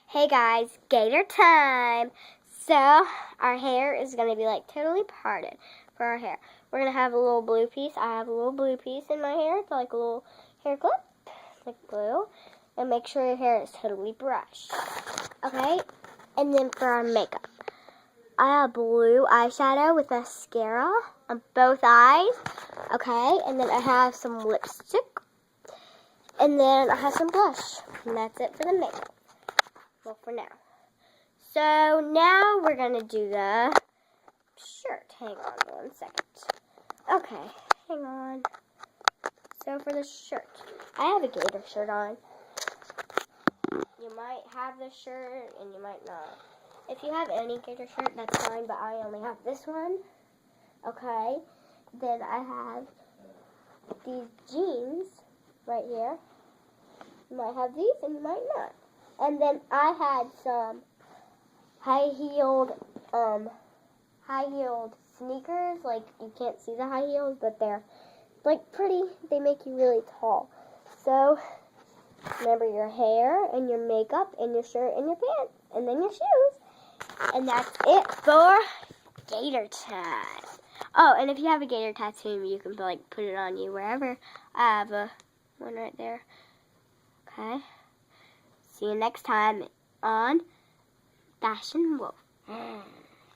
Hey guys, Gator time! So, our hair is going to be like totally parted for our hair. We're going to have a little blue piece. I have a little blue piece in my hair. It's like a little hair clip. It's like blue. And make sure your hair is totally brushed. Okay? And then for our makeup. I have blue eyeshadow with mascara on both eyes. Okay? And then I have some lipstick. And then I have some blush. And that's it for the makeup. Well, for now. So now we're going to do the shirt. Hang on 1 second. Okay, hang on. So for the shirt, I have a Gator shirt on. You might have this shirt and you might not. If you have any Gator shirt, that's fine, but I only have this one. Okay, then I have these jeans right here. You might have these and you might not. And then I had some high-heeled sneakers. Like, you can't see the high heels, but they're like pretty. They make you really tall. So remember your hair and your makeup and your shirt and your pants and then your shoes. And that's it for Gator time. Oh, and if you have a Gator tattoo, you can like put it on you wherever. I have one right there. Okay. See you next time on Fashion Wolf.